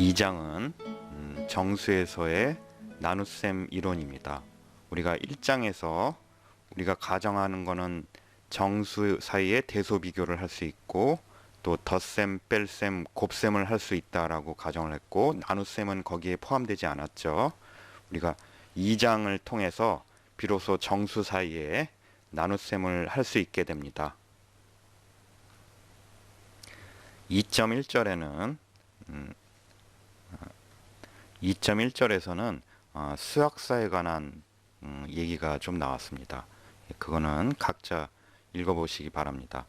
2장은 정수에서의 나눗셈 이론입니다. 우리가 1장에서 우리가 가정하는 거는 정수 사이에 대소 비교를 할 수 있고 또 덧셈, 뺄셈, 곱셈을 할 수 있다라고 가정을 했고 나눗셈은 거기에 포함되지 않았죠. 우리가 2장을 통해서 비로소 정수 사이에 나눗셈을 할 수 있게 됩니다. 2.1절에는 2.1절에서는 수학사에 관한 얘기가 좀 나왔습니다. 그거는 각자 읽어보시기 바랍니다.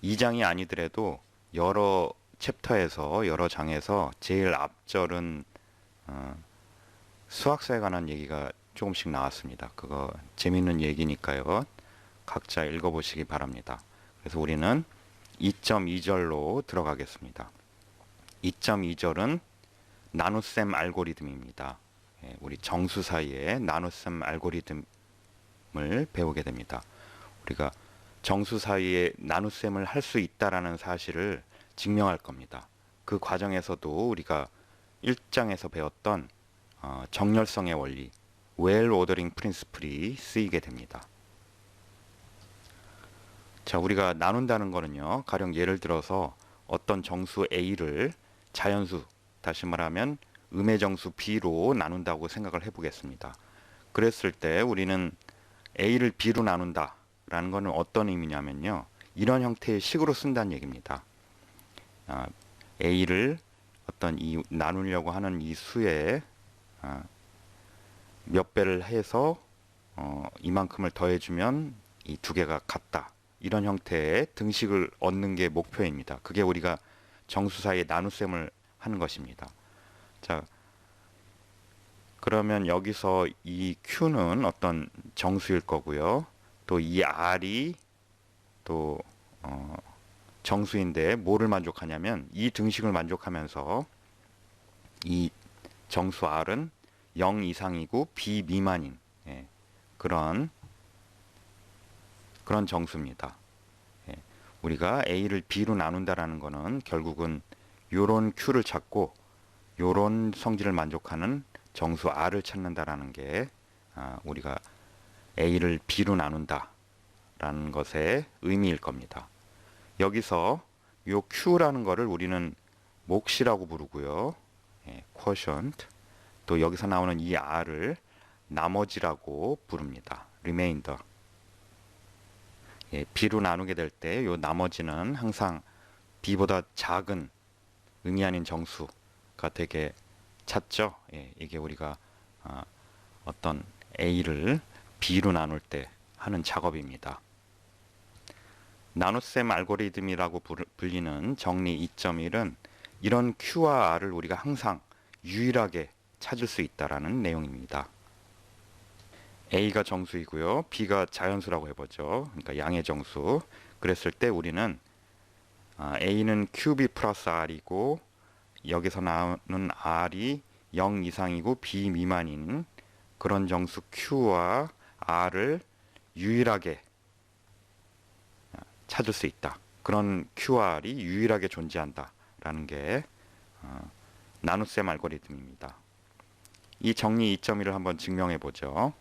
2장이 아니더라도 여러 챕터에서 여러 장에서 제일 앞절은 수학사에 관한 얘기가 조금씩 나왔습니다. 그거 재밌는 얘기니까요. 각자 읽어보시기 바랍니다. 그래서 우리는 2.2절로 들어가겠습니다. 2.2절은 나눗셈 알고리즘입니다. 우리 정수 사이에 나눗셈 알고리즘을 배우게 됩니다. 우리가 정수 사이에 나눗셈을 할 수 있다라는 사실을 증명할 겁니다. 그 과정에서도 우리가 1장에서 배웠던 정렬성의 원리, 웰 오더링 프린시플이 쓰이게 됩니다. 자, 우리가 나눈다는 거는요, 가령 예를 들어서 어떤 정수 A를 자연수, 다시 말하면 음의 정수 B로 나눈다고 생각을 해보겠습니다. 그랬을 때 우리는 A를 B로 나눈다 라는 것은 어떤 의미냐면요, 이런 형태의 식으로 쓴다는 얘기입니다. A를 어떤 나누려고 하는 이 수에 몇 배를 해서 이만큼을 더해주면 이 두 개가 같다, 이런 형태의 등식을 얻는 게 목표입니다. 그게 우리가 정수 사이에 나눗셈을 하는 것입니다. 자, 그러면 여기서 이 Q는 어떤 정수일 거고요. 또 이 R이 또 정수인데 뭐를 만족하냐면 이 등식을 만족하면서 이 정수 R은 0 이상이고 B 미만인 그런 정수입니다. 우리가 A를 B로 나눈다라는 거는 결국은 요런 Q를 찾고 요런 성질을 만족하는 정수 R을 찾는다라는 게 우리가 A를 B로 나눈다라는 것의 의미일 겁니다. 여기서 요 Q라는 거를 우리는 몫이라고 부르고요. quotient. 또 여기서 나오는 이 R을 나머지라고 부릅니다. remainder. B로 나누게 될 때 요 나머지는 항상 B보다 작은 의미 아닌 정수가 되게 찾죠. 이게 우리가 어떤 A를 B로 나눌 때 하는 작업입니다. 나눗셈 알고리즘이라고 불리는 정리 2.1은 이런 Q와 R을 우리가 항상 유일하게 찾을 수 있다라는 내용입니다. A가 정수이고요, B가 자연수라고 해보죠. 그러니까 양의 정수. 그랬을 때 우리는 A는 QB 플러스 R이고 여기서 나오는 R이 0 이상이고 B 미만인 그런 정수 Q와 R을 유일하게 찾을 수 있다. 그런 Q와 R이 유일하게 존재한다 라는 게 나눗셈 알고리즘입니다. 이 정리 2.1을 한번 증명해 보죠.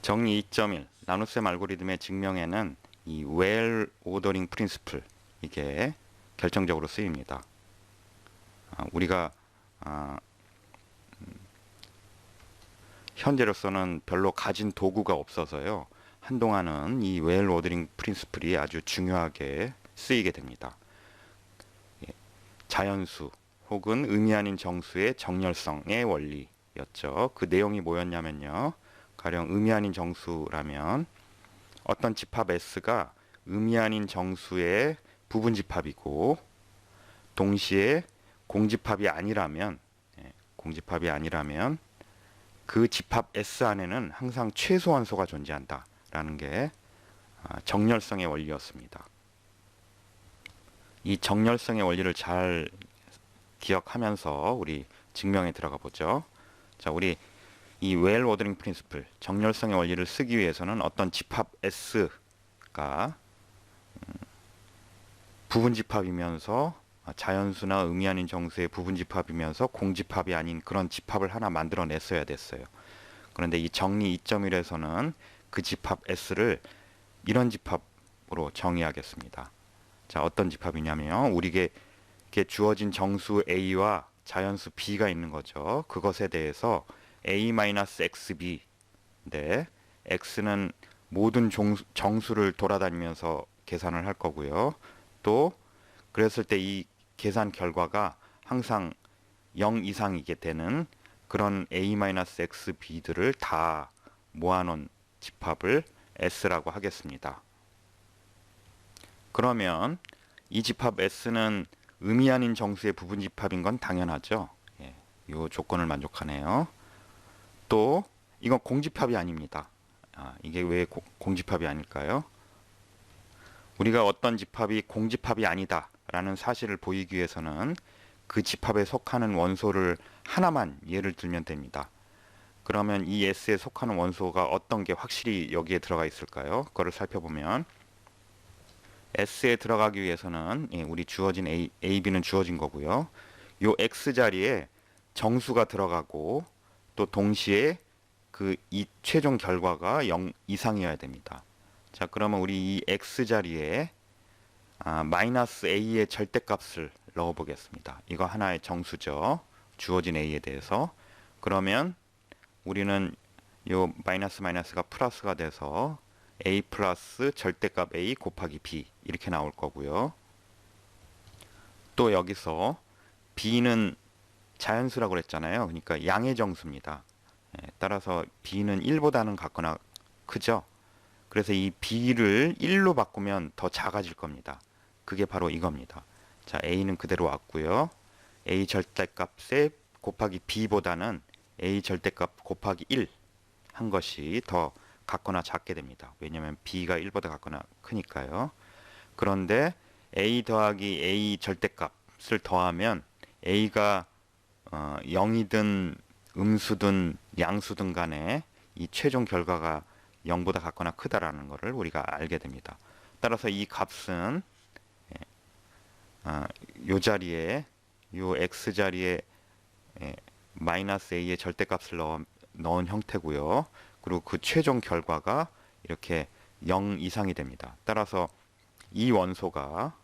정리 2.1 나눗셈 알고리즘의 증명에는 이 웰 오더링 프린시플, 이게 결정적으로 쓰입니다. 우리가 현재로서는 별로 가진 도구가 없어서요, 한동안은 이 웰 오더링 프린시플이 아주 중요하게 쓰이게 됩니다. 자연수 혹은 의미 아닌 정수의 정렬성의 원리였죠. 그 내용이 뭐였냐면요, 가령 의미 아닌 정수라면 어떤 집합 S가 의미 아닌 정수의 부분 집합이고 동시에 공집합이 아니라면 그 집합 S 안에는 항상 최소한소가 존재한다 라는 게 정렬성의 원리였습니다. 이 정렬성의 원리를 잘 기억하면서 우리 증명에 들어가 보죠. 자, 우리 이 웰 오더링 프린시플, 정렬성의 원리를 쓰기 위해서는 어떤 집합 S가 부분 집합이면서 자연수나 의미 아닌 정수의 부분 집합이면서 공집합이 아닌 그런 집합을 하나 만들어냈어야 됐어요. 그런데 이 정리 2.1에서는 그 집합 S를 이런 집합으로 정의하겠습니다. 자, 어떤 집합이냐면 우리에게 주어진 정수 A와 자연수 B가 있는 거죠. 그것에 대해서 A-XB, 네, X는 모든 정수를 돌아다니면서 계산을 할 거고요. 또 그랬을 때 이 계산 결과가 항상 0 이상이게 되는 그런 A-XB들을 다 모아놓은 집합을 S라고 하겠습니다. 그러면 이 집합 S는 의미 아닌 정수의 부분 집합인 건 당연하죠. 예, 이 조건을 만족하네요. 또 이건 공집합이 아닙니다. 이게 왜 공집합이 아닐까요? 우리가 어떤 집합이 공집합이 아니다 라는 사실을 보이기 위해서는 그 집합에 속하는 원소를 하나만 예를 들면 됩니다. 그러면 이 S에 속하는 원소가 어떤 게 확실히 여기에 들어가 있을까요? 그거를 살펴보면 S에 들어가기 위해서는 우리 주어진 A, B는 주어진 거고요. 요 X 자리에 정수가 들어가고 또 동시에 그 이 최종 결과가 0 이상이어야 됩니다. 자, 그러면 우리 이 X 자리에 마이너스 A의 절대값을 넣어 보겠습니다. 이거 하나의 정수죠. 주어진 A에 대해서. 그러면 우리는 요 마이너스 마이너스가 플러스가 돼서 A 플러스 절대값 A 곱하기 B 이렇게 나올 거고요. 또 여기서 B는 자연수라고 그랬잖아요. 그러니까 양의 정수입니다. 따라서 B는 1보다는 같거나 크죠. 그래서 이 B를 1로 바꾸면 더 작아질 겁니다. 그게 바로 이겁니다. 자, A는 그대로 왔고요. A 절대값에 곱하기 B보다는 A 절대값 곱하기 1 한 것이 더 같거나 작게 됩니다. 왜냐하면 B가 1보다 같거나 크니까요. 그런데 A 더하기 A 절대값을 더하면 A가 0이든 음수든 양수든 간에 이 최종 결과가 0보다 같거나 크다라는 것을 우리가 알게 됩니다. 따라서 이 값은 요 자리에 요 x 자리에 마이너스 a의 절대값을 넣은 형태고요. 그리고 그 최종 결과가 이렇게 0 이상이 됩니다. 따라서 이 원소가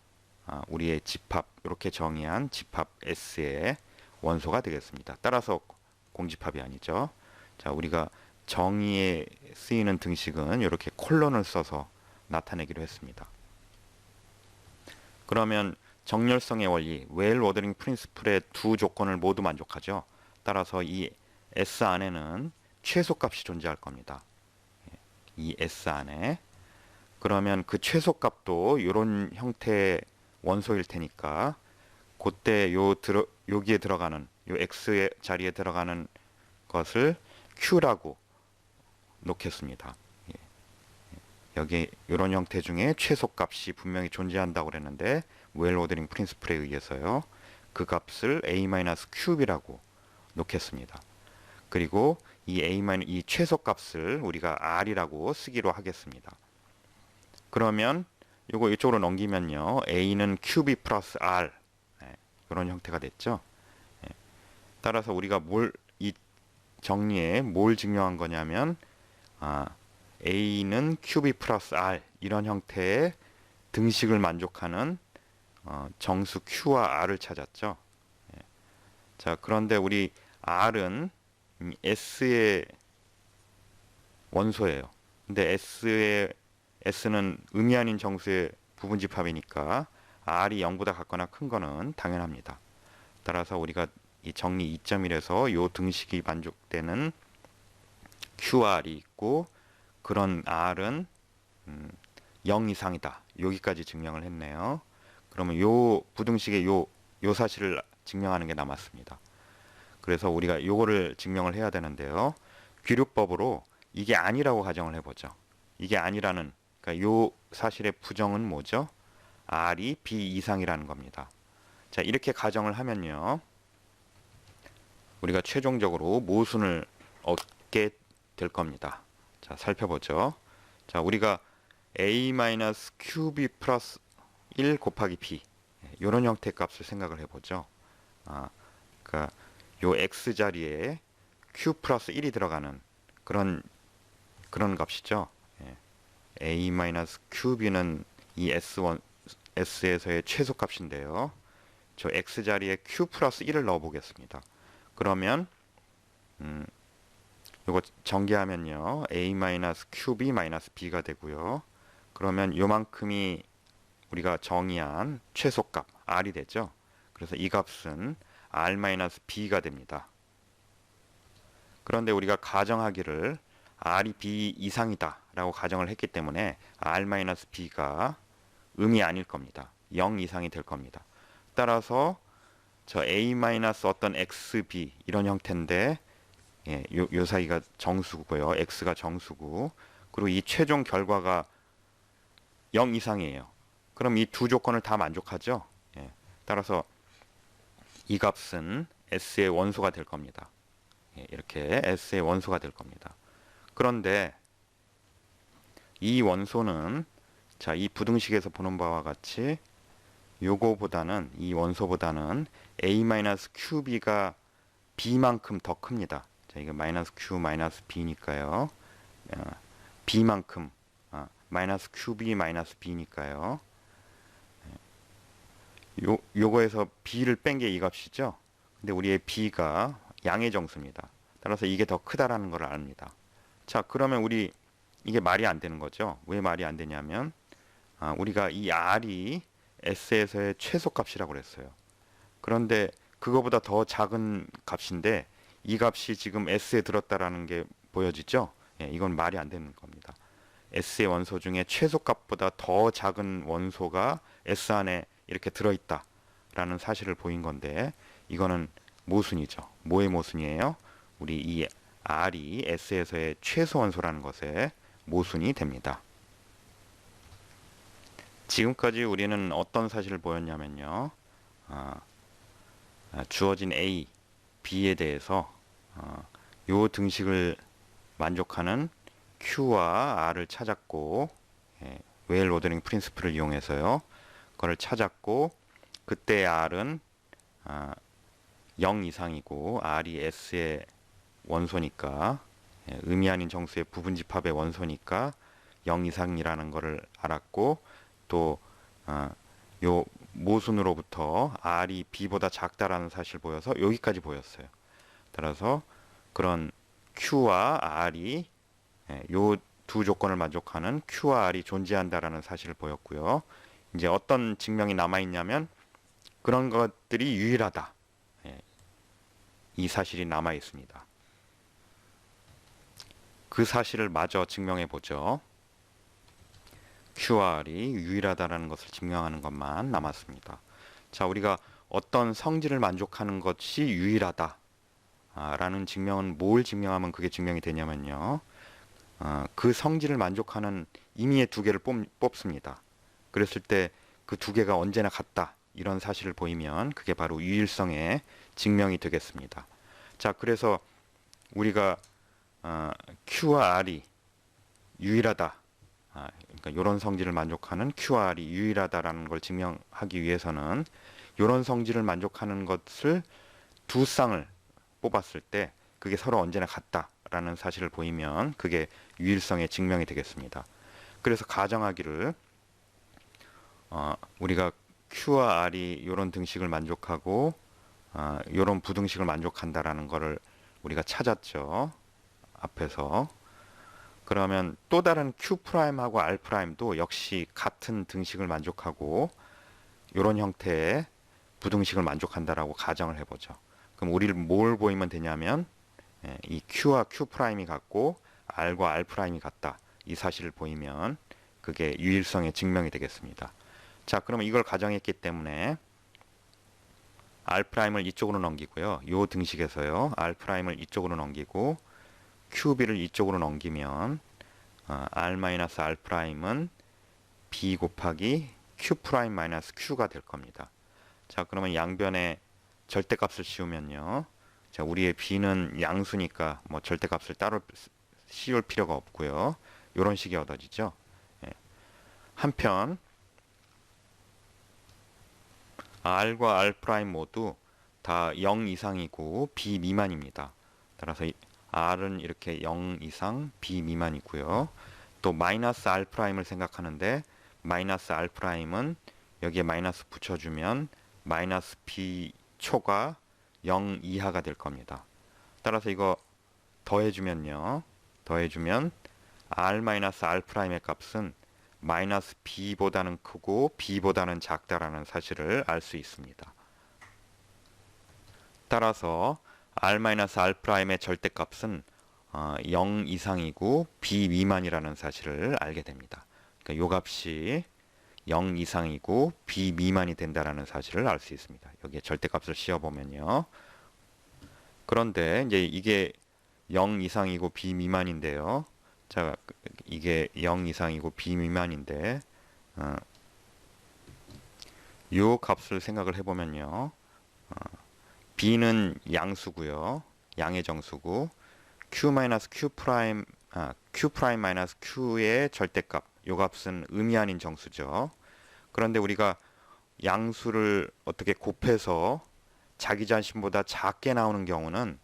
우리의 집합, 이렇게 정의한 집합 S의 원소가 되겠습니다. 따라서 공집합이 아니죠. 자, 우리가 정의에 쓰이는 등식은 이렇게 콜론을 써서 나타내기로 했습니다. 그러면 정렬성의 원리, 웰 워더링 프린시플의 두 조건을 모두 만족하죠. 따라서 이 S 안에는 최소값이 존재할 겁니다. 이 S 안에. 그러면 그 최소값도 이런 형태의 원소일 테니까 그때 여기에 들어가는 요 X의 자리에 들어가는 것을 Q라고 놓겠습니다. 여기 이런 형태 중에 최소값이 분명히 존재한다고 그랬는데 웰 워더링 프린시플에 의해서요. 그 값을 A-큐브라고 놓겠습니다. 그리고 이 최소값을 우리가 R이라고 쓰기로 하겠습니다. 그러면 요거 이쪽으로 넘기면요. A는 큐브 플러스 R 이런 형태가 됐죠. 따라서 우리가 이 정리에 뭘 증명한 거냐면 A는 큐브 플러스 R 이런 형태의 등식을 만족하는 정수 Q와 R을 찾았죠. 자, 그런데 우리 R은 S의 원소예요. 근데 S는 의미 아닌 정수의 부분 집합이니까 R이 0보다 같거나 큰 거는 당연합니다. 따라서 우리가 이 정리 2.1에서 요 등식이 만족되는 QR이 있고 그런 R은 0 이상이다. 여기까지 증명을 했네요. 그러면 요 부등식의 요 사실을 증명하는 게 남았습니다. 그래서 우리가 요거를 증명을 해야 되는데요. 귀류법으로 이게 아니라고 가정을 해보죠. 이게 아니라는, 그러니까 요 사실의 부정은 뭐죠? R이 B 이상이라는 겁니다. 자, 이렇게 가정을 하면요. 우리가 최종적으로 모순을 얻게 될 겁니다. 자, 살펴보죠. 자, 우리가 A-큐브 플러스 1 곱하기 B 이런 형태의 값을 생각을 해보죠. 그러니까 요 x 자리에 q 플러스 1이 들어가는 그런 값이죠. a 마이너스 qb는 이 s에서의 최소값인데요. 저 x 자리에 q 플러스 1을 넣어 보겠습니다. 그러면 이거 전개하면요, a 마이너스 qb 마이너스 b가 되고요. 그러면 요만큼이 우리가 정의한 최소값 r이 되죠. 그래서 이 값은 r 마이너스 b가 됩니다. 그런데 우리가 가정하기를 r이 b 이상이다 라고 가정을 했기 때문에 r 마이너스 b가 음이 아닐 겁니다. 0 이상이 될 겁니다. 따라서 저 a 마이너스 어떤 xb 이런 형태인데, 요 사이가 정수고요. x가 정수고, 그리고 이 최종 결과가 0 이상이에요. 그럼 이 두 조건을 다 만족하죠. 따라서 이 값은 s의 원소가 될 겁니다. 이렇게 s의 원소가 될 겁니다. 그런데 이 원소는 자, 이 부등식에서 보는 바와 같이 요거보다는, 이 원소보다는 a-qb가 b만큼 더 큽니다. 자, 이거 마이너스 q 마이너스 b니까요. b만큼 마이너스 qb 마이너스 b니까요. 요거에서 b를 뺀 게 이 값이죠. 근데 우리의 b가 양의 정수입니다. 따라서 이게 더 크다라는 걸 압니다. 자, 그러면 우리 이게 말이 안 되는 거죠. 왜 말이 안 되냐면 우리가 이 r이 s에서의 최소값이라고 그랬어요. 그런데 그거보다 더 작은 값인데 이 값이 지금 s에 들었다라는 게 보여지죠. 이건 말이 안 되는 겁니다. s의 원소 중에 최소값보다 더 작은 원소가 s 안에 이렇게 들어있다라는 사실을 보인 건데, 이거는 모순이죠. 뭐의 모순이에요? 우리 이 r이 s에서의 최소 원소라는 것에 모순이 됩니다. 지금까지 우리는 어떤 사실을 보였냐면요, 주어진 A, B에 대해서 요 등식을 만족하는 Q와 R을 찾았고, 웨일 로더링 프린시플을 이용해서요, 그걸 찾았고, 그때 R은 0 이상이고 R이 S의 원소니까, 의미 아닌 정수의 부분집합의 원소니까 0 이상이라는 것을 알았고, 또 요 모순으로부터 R이 B보다 작다라는 사실을 보여서 여기까지 보였어요. 따라서 그런 Q와 R이, 요 두 조건을 만족하는 Q와 R이 존재한다라는 사실을 보였고요. 이제 어떤 증명이 남아있냐면 그런 것들이 유일하다, 이 사실이 남아 있습니다. 그 사실을 마저 증명해 보죠. QR이 유일하다라는 것을 증명하는 것만 남았습니다. 자, 우리가 어떤 성질을 만족하는 것이 유일하다 라는 증명은 뭘 증명하면 그게 증명이 되냐면요, 그 성질을 만족하는 임의의 두 개를 뽑습니다. 그랬을 때 그 두 개가 언제나 같다, 이런 사실을 보이면 그게 바로 유일성의 증명이 되겠습니다. 자, 그래서 우리가 Q와 R이 유일하다, 그러니까 이런 성질을 만족하는 Q와 R이 유일하다라는 걸 증명하기 위해서는 이런 성질을 만족하는 것을 두 쌍을 뽑았을 때 그게 서로 언제나 같다라는 사실을 보이면 그게 유일성의 증명이 되겠습니다. 그래서 가정하기를 우리가 Q와 R이 이런 등식을 만족하고 이런 부등식을 만족한다라는 것을 우리가 찾았죠, 앞에서. 그러면 또 다른 Q'하고 R'도 역시 같은 등식을 만족하고 이런 형태의 부등식을 만족한다라고 가정을 해보죠. 그럼 우리를 뭘 보이면 되냐면, 이 Q와 Q'이 같고 R과 R'이 같다, 이 사실을 보이면 그게 유일성의 증명이 되겠습니다. 자, 그러면 이걸 가정했기 때문에 R'을 이쪽으로 넘기고요, 이 등식에서요 R'을 이쪽으로 넘기고 QB를 이쪽으로 넘기면 R-R'은 B 곱하기 Q'-Q가 될 겁니다. 자, 그러면 양변에 절대값을 씌우면요, 자, 우리의 B는 양수니까 뭐 절대값을 따로 씌울 필요가 없고요, 이런 식이 얻어지죠. 한편 R과 R 프라임 모두 다 0 이상이고 B 미만입니다. 따라서 R은 이렇게 0 이상 B 미만이고요. 또 마이너스 R 프라임을 생각하는데 마이너스 R 프라임은 여기에 마이너스 붙여주면 마이너스 B 초가 0 이하가 될 겁니다. 따라서 이거 더해주면요. 더해주면 R 마이너스 R 프라임의 값은 마이너스 B보다는 크고 B보다는 작다라는 사실을 알 수 있습니다. 따라서 R 마이너스 R 프라임의 절대값은 0 이상이고 B 미만이라는 사실을 알게 됩니다. 그러니까 요 값이 0 이상이고 B 미만이 된다라는 사실을 알 수 있습니다. 여기에 절대값을 씌워보면요. 그런데 이제 이게 0 이상이고 B 미만인데요. 자, 이게 0 이상이고 B 미만인데 요 값을 생각을 해보면요. B는 양수고요. 양의 정수고 Q 마이너스 Q 프라임 Q 프라임 마이너스 Q의 절대값 요 값은 의미 아닌 정수죠. 그런데 우리가 양수를 어떻게 곱해서 자기 자신보다 작게 나오는 경우는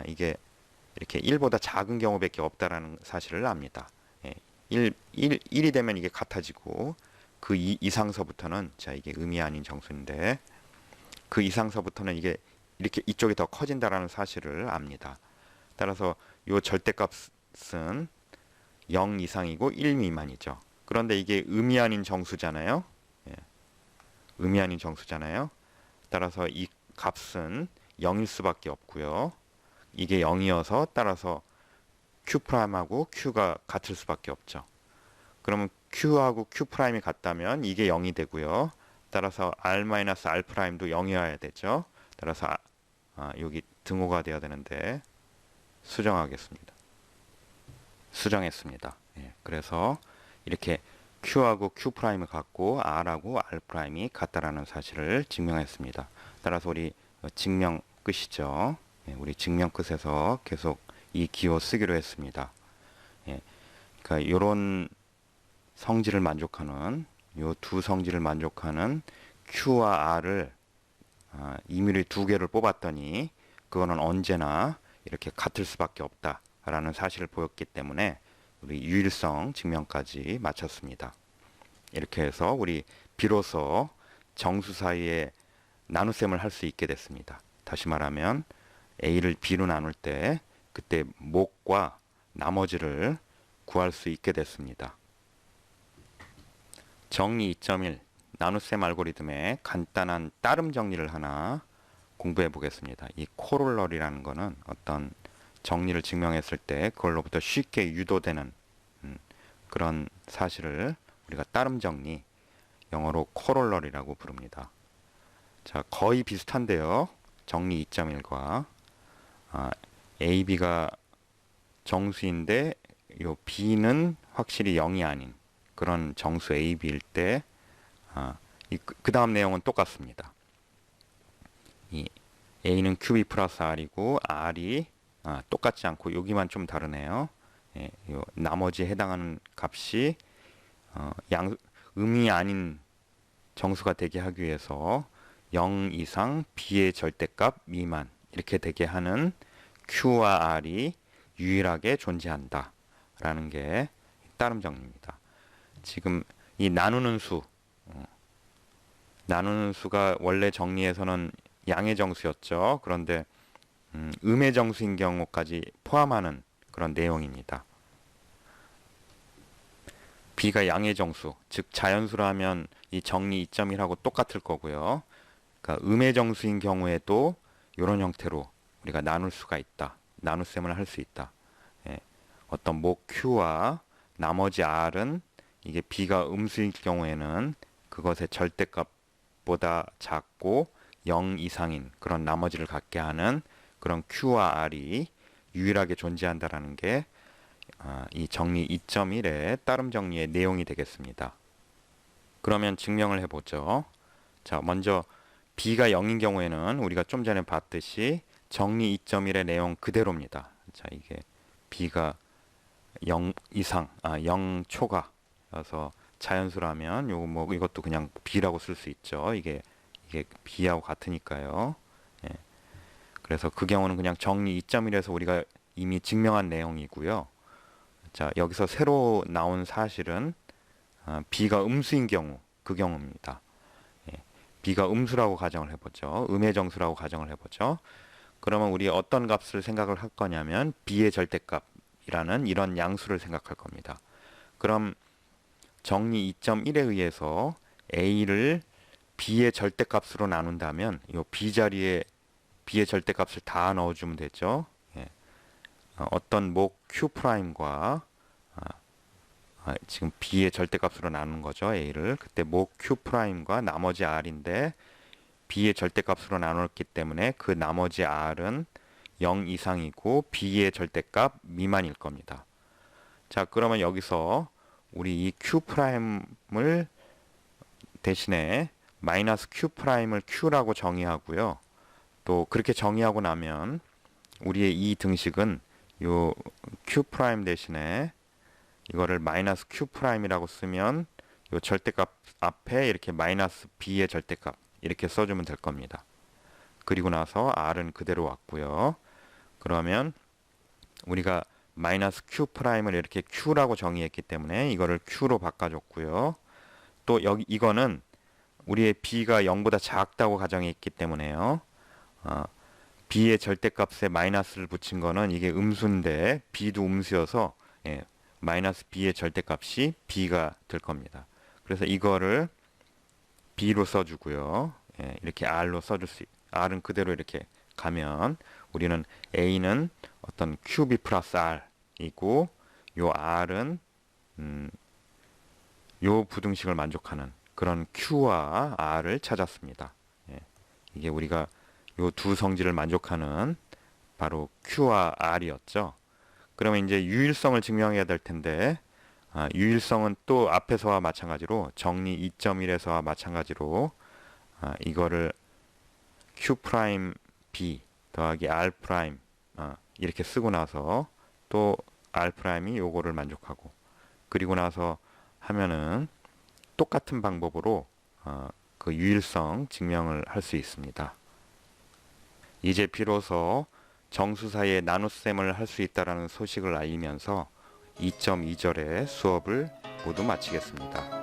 이게 이렇게 1보다 작은 경우밖에 없다라는 사실을 압니다. 1이 되면 이게 같아지고 그 이상서부터는 자 이게 의미 아닌 정수인데 그 이상서부터는 이게 이렇게 이쪽이 더 커진다라는 사실을 압니다. 따라서 이 절대값은 0 이상이고 1 미만이죠. 그런데 이게 의미 아닌 정수잖아요. 의미 아닌 정수잖아요. 따라서 이 값은 0일 수밖에 없고요. 이게 0이어서 따라서 Q'하고 Q가 같을 수밖에 없죠. 그러면 Q하고 Q'이 같다면 이게 0이 되고요. 따라서 R-R'도 0이어야 되죠. 따라서 여기 등호가 되어야 되는데 수정하겠습니다. 수정했습니다. 그래서 이렇게 Q하고 Q'을 갖고 R하고 R'이 같다라는 사실을 증명했습니다. 따라서 우리 증명 끝이죠. 우리 증명 끝에서 계속 이 기호 쓰기로 했습니다. 그러니까 이런 성질을 만족하는 요 두 성질을 만족하는 Q와 R을 임의로 두 개를 뽑았더니 그거는 언제나 이렇게 같을 수밖에 없다라는 사실을 보였기 때문에 우리 유일성 증명까지 마쳤습니다. 이렇게 해서 우리 비로소 정수 사이에 나눗셈을 할 수 있게 됐습니다. 다시 말하면 A를 B로 나눌 때 그때 목과 나머지를 구할 수 있게 됐습니다. 정리 2.1 나눗셈 알고리즘의 간단한 따름 정리를 하나 공부해 보겠습니다. 이 코롤러리라는 거는 어떤 정리를 증명했을 때 그걸로부터 쉽게 유도되는 그런 사실을 우리가 따름 정리, 영어로 코롤러리라고 부릅니다. 자, 거의 비슷한데요. 정리 2.1과 A, B가 정수인데 요 B는 확실히 0이 아닌 그런 정수 A, B일 때 그 다음 내용은 똑같습니다. 이 A는 QB 플러스 R이고 R이 똑같지 않고 여기만 좀 다르네요. 요 나머지 해당하는 값이 음이 아닌 정수가 되게 하기 위해서 0 이상 B의 절대값 미만 이렇게 되게 하는 Q와 R이 유일하게 존재한다 라는 게 따름 정리입니다. 지금 이 나누는 수가 원래 정리에서는 양의 정수였죠. 그런데 음의 정수인 경우까지 포함하는 그런 내용입니다. B가 양의 정수, 즉 자연수로 하면 이 정리 2.1하고 똑같을 거고요. 그러니까 음의 정수인 경우에도 이런 형태로 우리가 나눌 수가 있다. 나눗셈을 할 수 있다. 어떤 목 Q와 나머지 R은 이게 B가 음수일 경우에는 그것의 절대값보다 작고 0 이상인 그런 나머지를 갖게 하는 그런 Q와 R이 유일하게 존재한다라는 게 이 정리 2.1의 따름 정리의 내용이 되겠습니다. 그러면 증명을 해보죠. 자, 먼저 B가 0인 경우에는 우리가 좀 전에 봤듯이 정리 2.1의 내용 그대로입니다. 자, 이게 B가 0 이상, 0 초가 그래서 자연수라면 이것도 그냥 B라고 쓸 수 있죠. 이게 이게 B하고 같으니까요. 예. 그래서 그 경우는 그냥 정리 2.1에서 우리가 이미 증명한 내용이고요. 자, 여기서 새로 나온 사실은 B가 음수인 경우, 그 경우입니다. 예. B가 음수라고 가정을 해보죠. 음의 정수라고 가정을 해보죠. 그러면 우리 어떤 값을 생각을 할 거냐면 B의 절대값이라는 이런 양수를 생각할 겁니다. 그럼 정리 2.1에 의해서 A를 B의 절대값으로 나눈다면 이 B 자리에 B의 절대값을 다 넣어주면 되죠. 예. 어떤 목 Q'과 지금 B의 절대값으로 나눈 거죠. A를. 그때 목 Q'과 나머지 R인데 B의 절대값으로 나눴기 때문에 그 나머지 R은 0 이상이고 B의 절대값 미만일 겁니다. 자, 그러면 여기서 우리 이 Q'을 대신에 마이너스 Q'을 Q라고 정의하고요. 또 그렇게 정의하고 나면 우리의 이 등식은 요 Q' 대신에 이거를 마이너스 Q'이라고 쓰면 요 절대값 앞에 이렇게 마이너스 B의 절대값 이렇게 써주면 될 겁니다. 그리고 나서 R은 그대로 왔고요. 그러면 우리가 마이너스 Q'을 이렇게 Q라고 정의했기 때문에 이거를 Q로 바꿔줬고요. 또 여기 이거는 우리의 B가 0보다 작다고 가정했기 때문에요. B의 절대값에 마이너스를 붙인 거는 이게 음수인데 B도 음수여서 마이너스 B의 절대값이 B가 될 겁니다. 그래서 이거를 B로 써주고요. 이렇게 R로 써줄 수 R은 그대로 이렇게 가면 우리는 A는 어떤 QB 플러스 R이고 요 R은 요 부등식을 만족하는 그런 Q와 R을 찾았습니다. 이게 우리가 요 두 성질을 만족하는 바로 Q와 R이었죠. 그러면 이제 유일성을 증명해야 될 텐데 유일성은 또 앞에서와 마찬가지로 정리 2.1에서와 마찬가지로 이거를 Q'B 더하기 R' 이렇게 쓰고 나서 또 R'이 요거를 만족하고 그리고 나서 하면은 똑같은 방법으로 그 유일성 증명을 할 수 있습니다. 이제 비로소 정수 사이에 나눗셈을 할 수 있다는 소식을 알리면서 2.2절의 수업을 모두 마치겠습니다.